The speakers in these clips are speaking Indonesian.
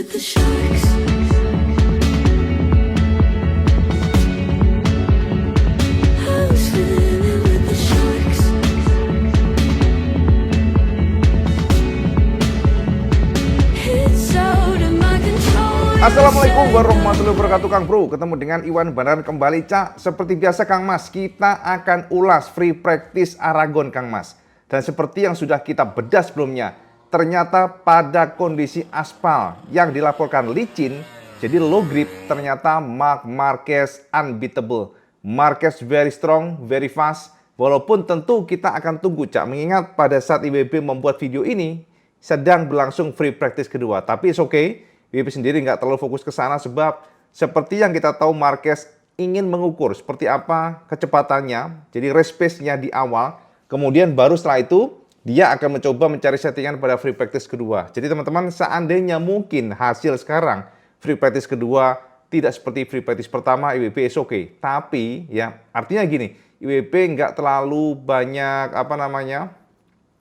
with the sharks. I was swimming with the sharks. It's out of my control. Assalamualaikum warahmatullahi wabarakatuh Kang Bro. Ketemu dengan Iwan Banaran kembali Cak. Seperti biasa Kang Mas, kita akan ulas free practice Aragon Kang Mas. Dan seperti yang sudah kita bedah sebelumnya, ternyata pada kondisi aspal yang dilaporkan licin, jadi low grip, ternyata Marc Marquez unbeatable. Marquez very strong, very fast. Walaupun tentu kita akan tunggu Cak, mengingat pada saat IWB membuat video ini sedang berlangsung free practice kedua. Tapi it's okay, IWB sendiri nggak terlalu fokus ke sana sebab seperti yang kita tahu Marquez ingin mengukur seperti apa kecepatannya, jadi race pace-nya di awal. Kemudian baru setelah itu dia akan mencoba mencari settingan pada free practice kedua. Jadi teman-teman, seandainya mungkin hasil sekarang free practice kedua tidak seperti free practice pertama, IWB is okay. Tapi ya artinya gini, IWB nggak terlalu banyak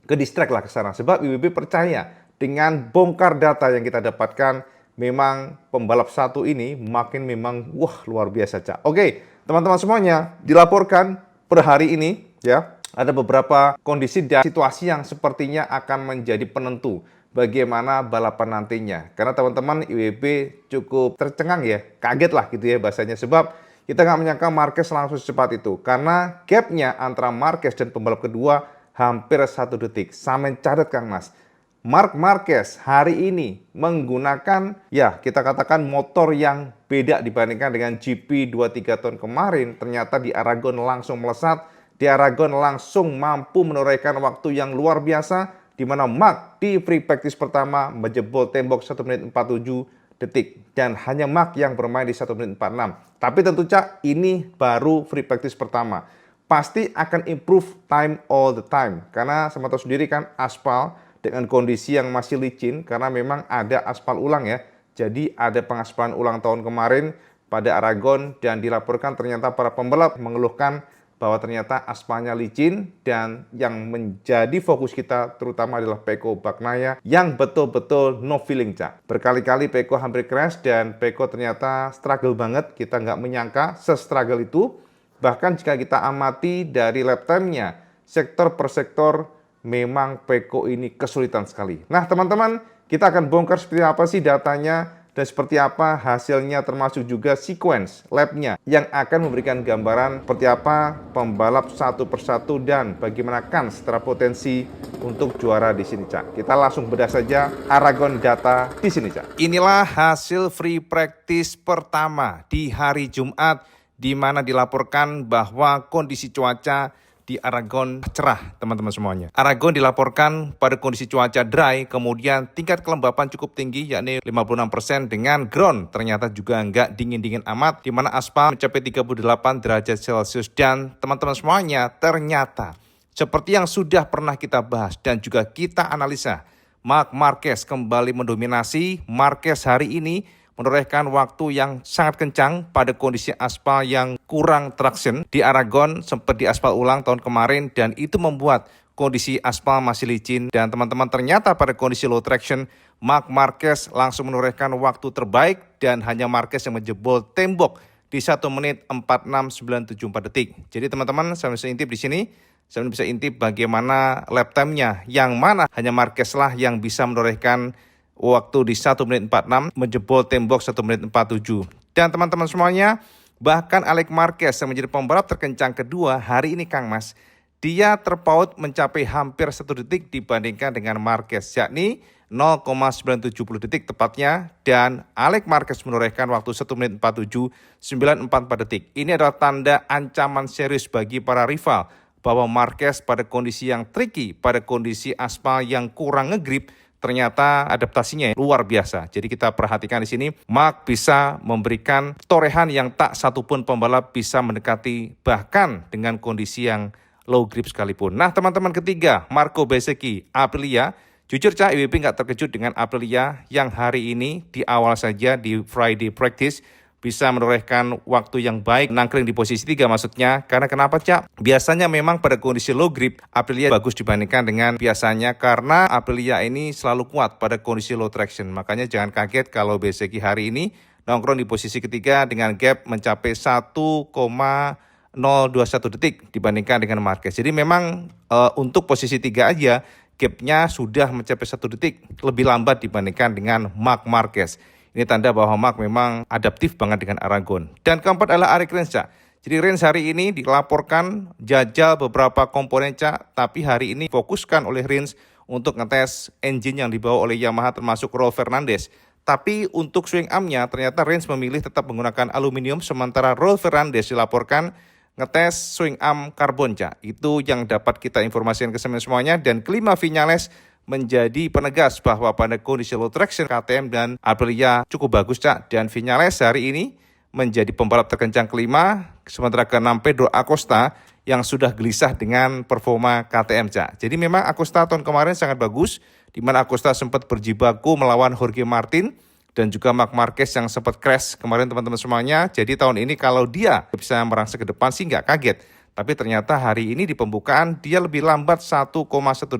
ke distract lah ke sana. Sebab IWB percaya dengan bongkar data yang kita dapatkan, memang pembalap satu ini makin memang luar biasa Cak. Oke, teman-teman semuanya, dilaporkan per hari ini ya, ada beberapa kondisi dan situasi yang sepertinya akan menjadi penentu bagaimana balapan nantinya. Karena teman-teman IWB cukup tercengang ya, kaget lah gitu ya bahasanya. Sebab kita nggak menyangka Marquez langsung secepat itu. Karena gapnya antara Marquez dan pembalap kedua hampir 1 detik. Sama cadat Kang Mas. Marc Marquez hari ini menggunakan ya kita katakan motor yang beda dibandingkan dengan GP 23 tahun kemarin. Ternyata di Aragon langsung melesat. Di Aragon langsung mampu menorehkan waktu yang luar biasa, di mana Marc di free practice pertama menjebol tembok 1 menit 47 detik. Dan hanya Marc yang bermain di 1 menit 46. Tapi tentu Cak, ini baru free practice pertama. Pasti akan improve time all the time. Karena sama tahu sendiri kan aspal dengan kondisi yang masih licin, karena memang ada aspal ulang ya. Jadi ada pengaspalan ulang tahun kemarin pada Aragon, dan dilaporkan ternyata para pembalap mengeluhkan bahwa ternyata aspalnya licin, dan yang menjadi fokus kita terutama adalah Pecco Bagnaia yang betul-betul no feeling Cak. Berkali-kali Pecco hampir crash dan Pecco ternyata struggle banget, kita nggak menyangka se-struggle itu. Bahkan jika kita amati dari lap time-nya, sektor per sektor memang Pecco ini kesulitan sekali. Nah teman-teman, kita akan bongkar seperti apa sih datanya dan seperti apa hasilnya, termasuk juga sequence lap-nya yang akan memberikan gambaran seperti apa pembalap satu persatu dan bagaimana kans secara potensi untuk juara di sini Cak. Kita langsung bedah saja Aragon data di sini Cak. Inilah hasil free practice pertama di hari Jumat, di mana dilaporkan bahwa kondisi cuaca di Aragon cerah teman-teman semuanya. Aragon dilaporkan pada kondisi cuaca dry, kemudian tingkat kelembapan cukup tinggi yakni 56% dengan ground ternyata juga nggak dingin-dingin amat, di mana aspal mencapai 38 derajat Celcius. Dan teman-teman semuanya, ternyata seperti yang sudah pernah kita bahas dan juga kita analisa, Marc Marquez kembali mendominasi. Marquez hari ini menorehkan waktu yang sangat kencang pada kondisi aspal yang kurang traction. Di Aragon sempat di aspal ulang tahun kemarin, dan itu membuat kondisi aspal masih licin. Dan teman-teman, ternyata pada kondisi low traction, Marc Marquez langsung menorehkan waktu terbaik, dan hanya Marquez yang menjebol tembok di 1 menit 46974 detik. Jadi teman-teman, saya bisa intip di sini. Saya bisa intip bagaimana lap time-nya, yang mana hanya Marquez lah yang bisa menorehkan waktu di 1 menit 46, menjebol tembok 1 menit 47. Dan teman-teman semuanya, bahkan Alex Marquez yang menjadi pembalap terkencang kedua hari ini Kang Mas, dia terpaut mencapai hampir 1 detik dibandingkan dengan Marquez, yakni 0,970 detik tepatnya. Dan Alex Marquez menorehkan waktu 1 menit 47,944 detik. Ini adalah tanda ancaman serius bagi para rival bahwa Marquez pada kondisi yang tricky, pada kondisi aspal yang kurang ngegrip, ternyata adaptasinya luar biasa. Jadi kita perhatikan di sini, Marc bisa memberikan torehan yang tak satupun pembalap bisa mendekati, bahkan dengan kondisi yang low grip sekalipun. Nah teman-teman, ketiga, Marco Bezzecchi, Aprilia. Jujur Cak, IWB nggak terkejut dengan Aprilia yang hari ini di awal saja di Friday practice bisa menorehkan waktu yang baik nangkring di posisi 3 maksudnya. Karena kenapa Cak? Biasanya memang pada kondisi low grip Aprilia bagus dibandingkan dengan biasanya karena Aprilia ini selalu kuat pada kondisi low traction. Makanya jangan kaget kalau BSG hari ini nongkrong di posisi ketiga dengan gap mencapai 1,021 detik dibandingkan dengan Marquez. Jadi memang untuk posisi 3 aja gapnya sudah mencapai 1 detik lebih lambat dibandingkan dengan Marc Marquez. Ini tanda bahwa Marc memang adaptif banget dengan Aragon. Dan keempat adalah Arik Rins, Cak. Jadi Rins hari ini dilaporkan jajal beberapa komponen, Cak. Tapi hari ini fokuskan oleh Rins untuk ngetes engine yang dibawa oleh Yamaha termasuk Rolf Fernandez. Tapi untuk swing armnya ternyata Rins memilih tetap menggunakan aluminium sementara Rolf Fernandez dilaporkan ngetes swing arm karbon, Cak. Itu yang dapat kita informasikan ke semuanya. Dan kelima Viñales menjadi penegas bahwa pada kondisi low traction KTM dan Aprilia cukup bagus, Cak. Dan Viñales hari ini menjadi pembalap terkencang kelima, sementara keenam Pedro Acosta yang sudah gelisah dengan performa KTM, Cak. Jadi memang Acosta tahun kemarin sangat bagus, di mana Acosta sempat berjibaku melawan Jorge Martin dan juga Marc Marquez yang sempat crash kemarin teman-teman semuanya. Jadi tahun ini kalau dia bisa merangsek ke depan sih nggak kaget. Tapi ternyata hari ini di pembukaan dia lebih lambat 1,1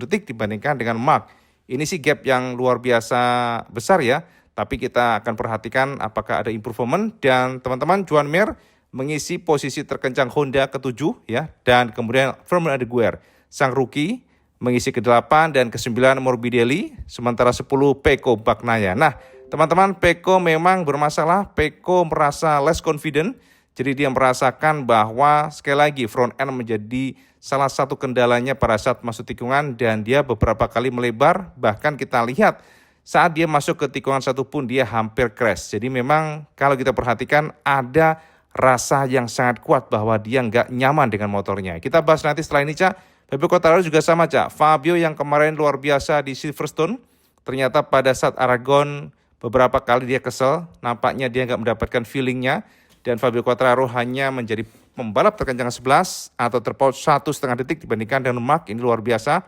detik dibandingkan dengan Marc. Ini sih gap yang luar biasa besar ya. Tapi kita akan perhatikan apakah ada improvement. Dan teman-teman, Joan Mir mengisi posisi terkencang Honda ke-7 ya. Dan kemudian Firmin Adeguer, sang rookie, mengisi ke-8 dan ke-9 Morbidelli. Sementara 10 Pecco Bagnaia. Nah, teman-teman, Pecco memang bermasalah. Pecco merasa less confident. Jadi dia merasakan bahwa sekali lagi front end menjadi salah satu kendalanya pada saat masuk tikungan dan dia beberapa kali melebar. Bahkan kita lihat saat dia masuk ke tikungan satu pun dia hampir crash. Jadi memang kalau kita perhatikan ada rasa yang sangat kuat bahwa dia nggak nyaman dengan motornya. Kita bahas nanti setelah ini, Cak. Fabio Quartararo juga sama, Cak. Fabio yang kemarin luar biasa di Silverstone, ternyata pada saat Aragon beberapa kali dia kesel. Nampaknya dia nggak mendapatkan feelingnya. Dan Fabio Quartararo hanya menjadi pembalap terkencang 11 atau terpaut 1,5 detik dibandingkan dengan Marc. Ini luar biasa.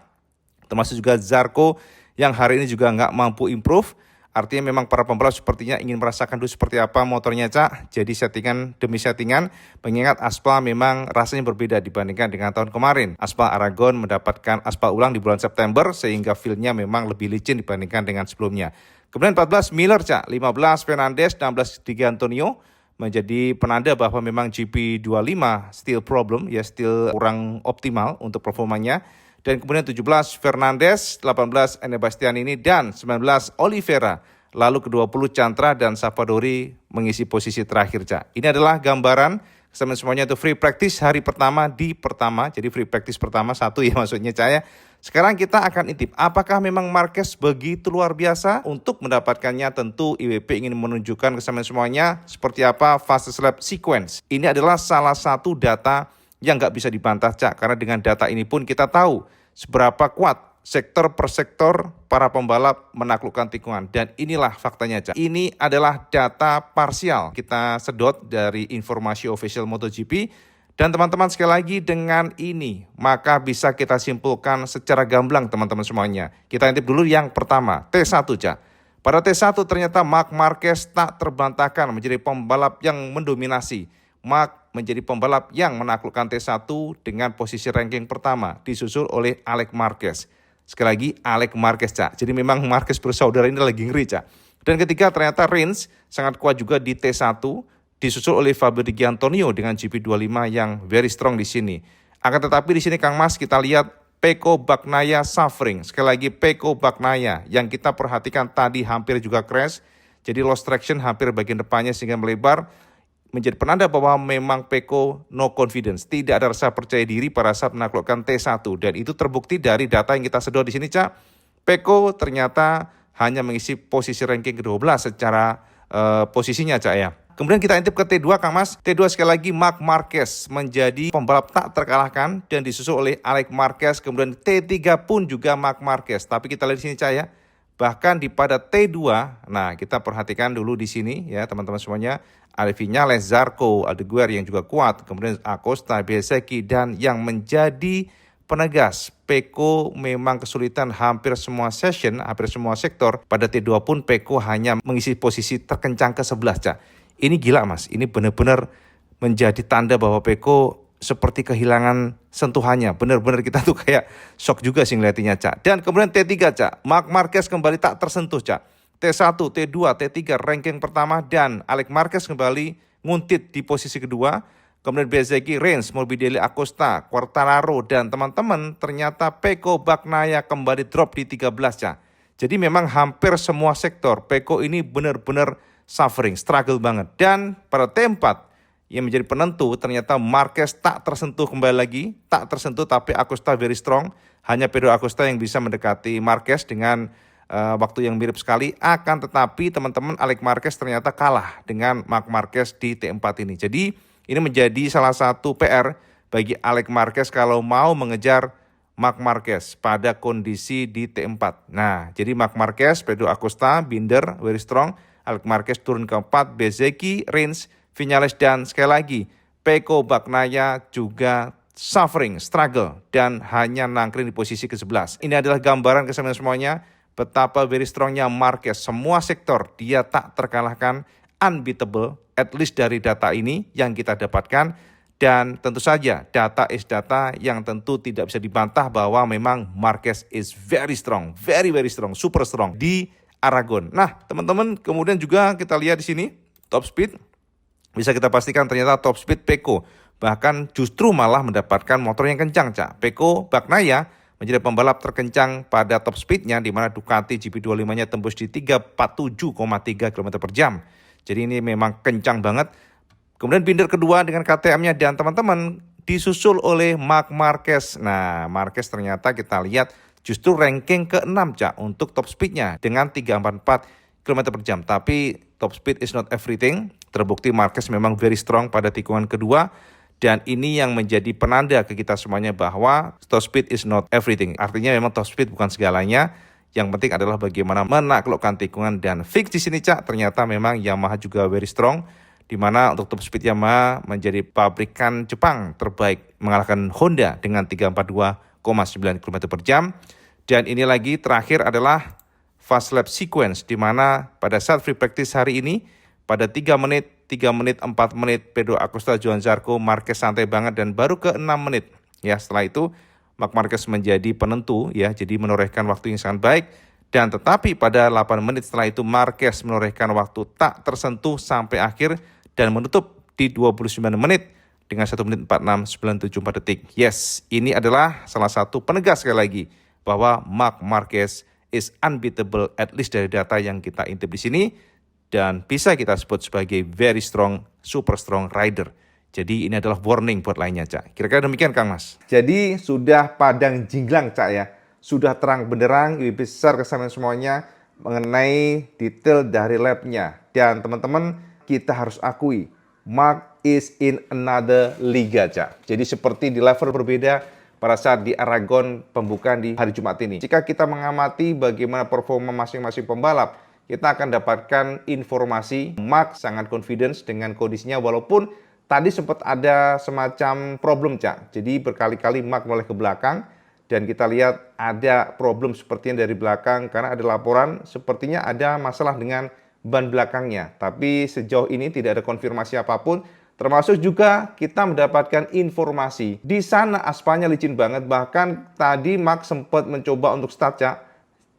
Termasuk juga Zarco yang hari ini juga nggak mampu improve. Artinya memang para pembalap sepertinya ingin merasakan dulu seperti apa motornya, Cak. Jadi settingan demi settingan, mengingat aspal memang rasanya berbeda dibandingkan dengan tahun kemarin. Aspal Aragon mendapatkan aspal ulang di bulan September sehingga feel-nya memang lebih licin dibandingkan dengan sebelumnya. Kemudian 14 Miller, Cak. 15 Fernandez, 16 Di Antonio. Menjadi penanda bahwa memang GP25 still problem, ya still kurang optimal untuk performanya. Dan kemudian 17 Fernandez, 18 Enea Bastianini, dan 19 Oliveira. Lalu ke-20 Chantra dan Savadori mengisi posisi terakhir, Cak. Ini adalah gambaran semuanya itu free practice hari pertama di pertama. Jadi free practice pertama 1 ya maksudnya, Cak ya. Sekarang kita akan intip, apakah memang Marquez begitu luar biasa? Untuk mendapatkannya tentu IWP ingin menunjukkan kesamaan semuanya seperti apa fastest lap sequence. Ini adalah salah satu data yang nggak bisa dibantah, Cak. Karena dengan data ini pun kita tahu seberapa kuat sektor per sektor para pembalap menaklukkan tikungan. Dan inilah faktanya, Cak. Ini adalah data parsial. Kita sedot dari informasi official MotoGP. Dan teman-teman sekali lagi dengan ini maka bisa kita simpulkan secara gamblang teman-teman semuanya. Kita intip dulu yang pertama, T1, Cak. Pada T1 ternyata Marc Marquez tak terbantahkan menjadi pembalap yang mendominasi. Marc menjadi pembalap yang menaklukkan T1 dengan posisi ranking pertama disusul oleh Alex Marquez. Sekali lagi Alex Marquez, Cak. Jadi memang Marquez bersaudara ini lagi ngeri, Cak. Dan ketiga ternyata Rins sangat kuat juga di T1. Disusul oleh Fabio Di Antonio dengan GP25 yang very strong di sini. Akan tetapi di sini Kang Mas kita lihat Pecco Bagnaia suffering. Sekali lagi Pecco Bagnaia yang kita perhatikan tadi hampir juga crash. Jadi lost traction hampir bagian depannya sehingga melebar. Menjadi penanda bahwa memang Pecco no confidence. Tidak ada rasa percaya diri pada saat menaklukkan T1. Dan itu terbukti dari data yang kita sedot di sini, Cak. Pecco ternyata hanya mengisi posisi ranking ke-12 secara posisinya, Cak ya. Kemudian kita intip ke T2, Kang Mas. T2 sekali lagi Marc Marquez menjadi pembalap tak terkalahkan dan disusul oleh Alex Marquez. Kemudian T3 pun juga Marc Marquez. Tapi kita lihat di sini, Cak ya. Bahkan di pada T2, nah kita perhatikan dulu di sini ya teman-teman semuanya. Ada Viñales, Zarco, Adeguer yang juga kuat. Kemudian Acosta, Bezzecchi, dan yang menjadi penegas, Pecco memang kesulitan hampir semua session, hampir semua sektor. Pada T2 pun Pecco hanya mengisi posisi terkencang ke-11, Cak. Ini gila Mas, ini benar-benar menjadi tanda bahwa Peko seperti kehilangan sentuhannya. Benar-benar kita tuh kayak shock juga sih ngeliatinnya Cak. Dan kemudian T3 Cak, Mark Marquez kembali tak tersentuh Cak. T1, T2, T3 ranking pertama dan Alex Marquez kembali nguntit di posisi kedua. Kemudian Bezzecchi, Rins, Morbidelli, Acosta, Quartararo dan teman-teman ternyata Pecco Bagnaia kembali drop di 13 Cak. Jadi memang hampir semua sektor Pecco ini benar-benar suffering, struggle banget. Dan pada T4 yang menjadi penentu ternyata Marquez tak tersentuh kembali lagi, tak tersentuh tapi Acosta very strong. Hanya Pedro Acosta yang bisa mendekati Marquez dengan waktu yang mirip sekali. Akan tetapi teman-teman Alex Marquez ternyata kalah dengan Marc Marquez di T4 ini. Jadi ini menjadi salah satu PR bagi Alex Marquez kalau mau mengejar Marc Marquez pada kondisi di T4. Nah, jadi Marc Marquez, Pedro Acosta, Binder, very strong. Alex Marquez turun keempat, Bezzecchi, Rins, Viñales dan sekali lagi Pecco Bagnaia juga suffering, struggle dan hanya nangkring di posisi ke-11. Ini adalah gambaran kesamaan semuanya betapa very strongnya Marquez. Semua sektor dia tak terkalahkan, unbeatable, at least dari data ini yang kita dapatkan. Dan tentu saja data is data yang tentu tidak bisa dibantah bahwa memang Marquez is very strong, very strong, super strong di Aragon. Nah teman-teman kemudian juga kita lihat di sini top speed. Bisa kita pastikan ternyata top speed Pecco bahkan justru malah mendapatkan motor yang kencang Cak. Pecco Bagnaia menjadi pembalap terkencang pada top speednya di mana Ducati GP25-nya tembus di 347,3 km per jam. Jadi ini memang kencang banget. Kemudian Binder kedua dengan KTM-nya dan teman-teman disusul oleh Marc Marquez. Nah, Marquez ternyata kita lihat justru ranking ke-6 Cak untuk top speednya dengan 344 km per jam. Tapi top speed is not everything. Terbukti Marquez memang very strong pada tikungan kedua. Dan ini yang menjadi penanda ke kita semuanya bahwa top speed is not everything. Artinya memang top speed bukan segalanya. Yang penting adalah bagaimana menaklukkan tikungan dan fix di sini Cak. Ternyata memang Yamaha juga very strong. Di mana untuk top speed Yamaha menjadi pabrikan Jepang terbaik mengalahkan Honda dengan 342,9 km per jam. Dan ini lagi terakhir adalah fast lap sequence di mana pada saat free practice hari ini pada 3 menit, 4 menit Pedro Acosta, Johan Zarco, Marquez santai banget dan baru ke 6 menit. Ya, setelah itu Marc Marquez menjadi penentu ya, jadi menorehkan waktu yang sangat baik. Dan tetapi pada 8 menit setelah itu Marquez menorehkan waktu tak tersentuh sampai akhir dan menutup di 29 menit dengan 1 menit 46,974 detik. Yes, ini adalah salah satu penegas sekali lagi bahwa Marc Marquez is unbeatable at least dari data yang kita intip di sini dan bisa kita sebut sebagai very strong, super strong rider. Jadi ini adalah warning buat lainnya Cak. Kira-kira demikian Kang Mas. Jadi sudah padang jinglang Cak ya. Sudah terang benderang, lebih besar kesamaan semuanya mengenai detail dari labnya. Dan teman-teman kita harus akui, Marc is in another liga Cak. Jadi seperti di level berbeda pada saat di Aragon pembukaan di hari Jumat ini. Jika kita mengamati bagaimana performa masing-masing pembalap, kita akan dapatkan informasi Marc sangat confidence dengan kondisinya walaupun tadi sempat ada semacam problem Cak. Jadi berkali-kali Marc mulai ke belakang dan kita lihat ada problem sepertinya dari belakang karena ada laporan sepertinya ada masalah dengan ban belakangnya. Tapi sejauh ini tidak ada konfirmasi apapun. Termasuk juga kita mendapatkan informasi di sana aspalnya licin banget. Bahkan tadi Marc sempat mencoba untuk start Cak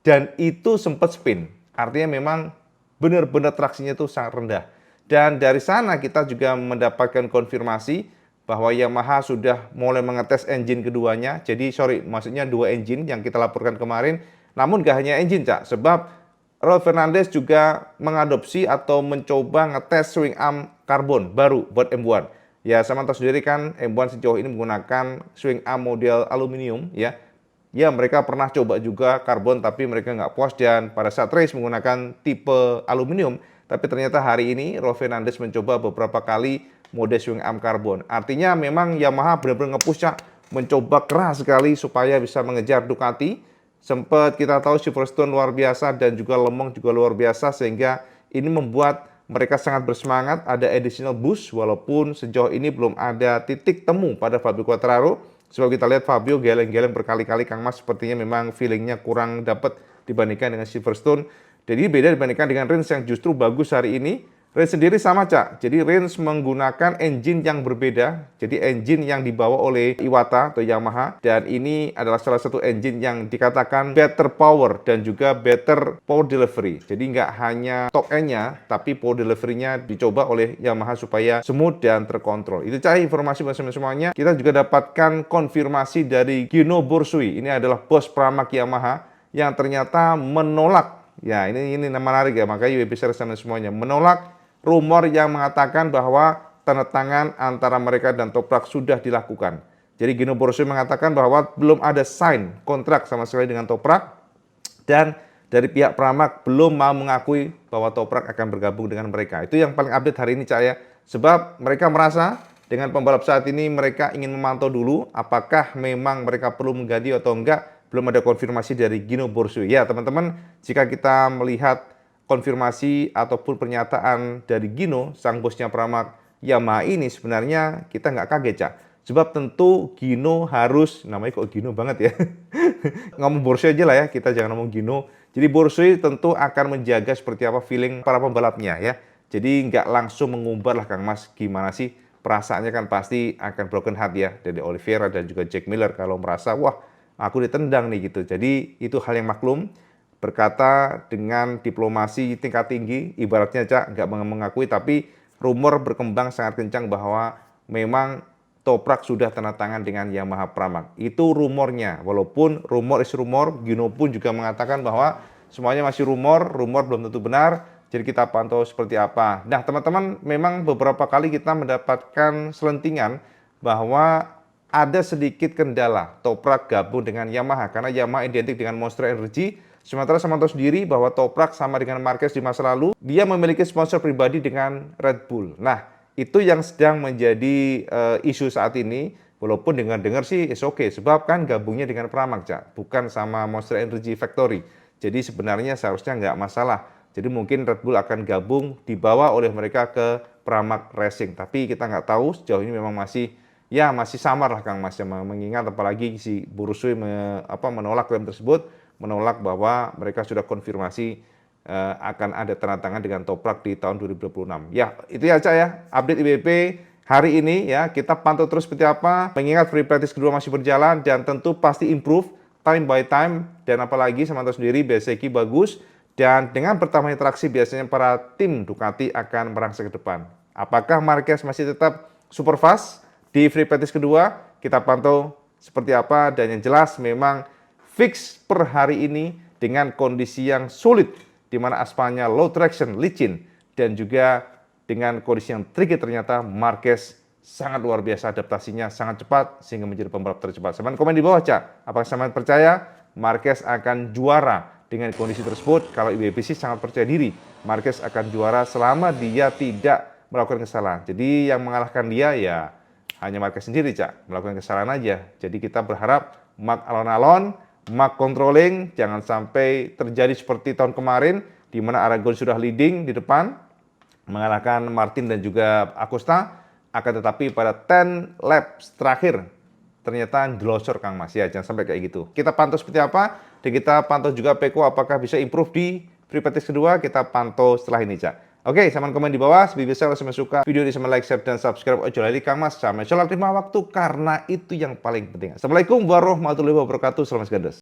dan itu sempat spin. Artinya memang benar-benar traksinya itu sangat rendah. Dan dari sana kita juga mendapatkan konfirmasi bahwa Yamaha sudah mulai mengetes engine keduanya. Jadi maksudnya 2 engine yang kita laporkan kemarin. Namun gak hanya engine Cak, sebab Raul Fernandez juga mengadopsi atau mencoba ngetes swing arm karbon baru buat M1. Ya sama tahu sendiri kan M1 sejauh ini menggunakan swing arm model aluminium ya. Ya mereka pernah coba juga karbon tapi mereka nggak puas dan pada saat race menggunakan tipe aluminium. Tapi ternyata hari ini Raul Fernandez mencoba beberapa kali mode swing arm karbon. Artinya memang Yamaha benar-benar nge-push mencoba keras sekali supaya bisa mengejar Ducati. Sempat kita tahu Silverstone luar biasa dan juga Le Mans juga luar biasa sehingga ini membuat mereka sangat bersemangat, ada additional boost walaupun sejauh ini belum ada titik temu pada Fabio Quartararo. Sebab kita lihat Fabio geleng-geleng berkali-kali Kang Mas sepertinya memang feelingnya kurang dapat dibandingkan dengan Silverstone. Jadi beda dibandingkan dengan Rins yang justru bagus hari ini. Range sendiri sama, Cak. Jadi Range menggunakan engine yang berbeda. Jadi engine yang dibawa oleh Iwata atau Yamaha. Dan ini adalah salah satu engine yang dikatakan better power dan juga better power delivery. Jadi nggak hanya top end-nya, tapi power delivery-nya dicoba oleh Yamaha supaya smooth dan terkontrol. Itu, Cak, informasi semuanya. Kita juga dapatkan konfirmasi dari Gino Borsui. Ini adalah bos Pramac Yamaha yang ternyata menolak. Ya, ini menarik ya. Makanya IWB share semuanya menolak rumor yang mengatakan bahwa tanda tangan antara mereka dan Toprak sudah dilakukan. Jadi Gino Borsui mengatakan bahwa belum ada sign kontrak sama sekali dengan Toprak, dan dari pihak Pramac belum mau mengakui bahwa Toprak akan bergabung dengan mereka. Itu yang paling update hari ini, Cak, ya. Sebab mereka merasa dengan pembalap saat ini mereka ingin memantau dulu apakah memang mereka perlu mengganti atau enggak. Belum ada konfirmasi dari Gino Borsui. Ya, teman-teman, jika kita melihat konfirmasi ataupun pernyataan dari Gino, sang bosnya Pramac Yamaha ini, sebenarnya kita nggak kaget, Cak. Sebab tentu Gino harus, namanya kok Gino banget ya, ngomong Borsui aja lah ya, kita jangan ngomong Gino. Jadi Borsui tentu akan menjaga seperti apa feeling para pembalapnya ya. Jadi nggak langsung mengumbar lah, Kang Mas, gimana sih perasaannya, kan pasti akan broken heart ya, dari Oliveira dan juga Jack Miller kalau merasa, wah aku ditendang nih gitu. Jadi itu hal yang maklum. Berkata dengan diplomasi tingkat tinggi, ibaratnya, Cak, nggak mengakui, tapi rumor berkembang sangat kencang bahwa memang Toprak sudah tanda tangan dengan Yamaha Pramac. Itu rumornya, walaupun rumor is rumor, Gino pun juga mengatakan bahwa semuanya masih rumor belum tentu benar, jadi kita pantau seperti apa. Nah, teman-teman, memang beberapa kali kita mendapatkan selentingan bahwa ada sedikit kendala Toprak gabung dengan Yamaha, karena Yamaha identik dengan Monster Energy. Sementara sama tahu sendiri bahwa Toprak sama dengan Marquez di masa lalu, dia memiliki sponsor pribadi dengan Red Bull. Nah, itu yang sedang menjadi isu saat ini. Walaupun dengar-dengar sih is okay, sebab kan gabungnya dengan Pramac, Cak, bukan sama Monster Energy Factory. Jadi sebenarnya seharusnya nggak masalah. Jadi mungkin Red Bull akan gabung, dibawa oleh mereka ke Pramac Racing. Tapi kita nggak tahu, sejauh ini memang masih samar lah, Kang Mas. Mengingat apalagi si Borsui menolak klaim tersebut, menolak bahwa mereka sudah konfirmasi akan ada tanda tangan dengan Toprak di tahun 2026. Ya, itu ya, Cak, ya, update IWP hari ini ya. Kita pantau terus seperti apa, mengingat free practice kedua masih berjalan dan tentu pasti improve time by time, dan apalagi sama tahu sendiri BSEQ bagus, dan dengan bertambahnya traksi biasanya para tim Ducati akan merangsek ke depan. Apakah Marquez masih tetap super fast di free practice kedua? Kita pantau seperti apa, dan yang jelas memang fix per hari ini dengan kondisi yang sulit, di mana aspalnya low traction, licin, dan juga dengan kondisi yang tricky, ternyata Marquez sangat luar biasa adaptasinya, sangat cepat, sehingga menjadi pembalap tercepat. Sahabat komen di bawah, Cak, apakah sahabat percaya Marquez akan juara dengan kondisi tersebut? Kalau IWB sih sangat percaya diri, Marquez akan juara selama dia tidak melakukan kesalahan. Jadi yang mengalahkan dia ya hanya Marquez sendiri, Cak, melakukan kesalahan aja. Jadi kita berharap Mark alon-alon, Mark controlling, jangan sampai terjadi seperti tahun kemarin, di mana Aragon sudah leading di depan, mengalahkan Martin dan juga Acosta, akan tetapi pada 10 laps terakhir, ternyata delosor, Kang Mas. Ya, jangan sampai kayak gitu. Kita pantau seperti apa, dan kita pantau juga Peko apakah bisa improve di free practice kedua, kita pantau setelah ini, Cak. Oke, sama komen di bawah. Sebisa kalau sama suka video ini, sama like, share, dan subscribe. Ojo lali, Kang Mas. Sama sholat 5 waktu, karena itu yang paling penting. Assalamualaikum warahmatullahi wabarakatuh. Selamat segadas.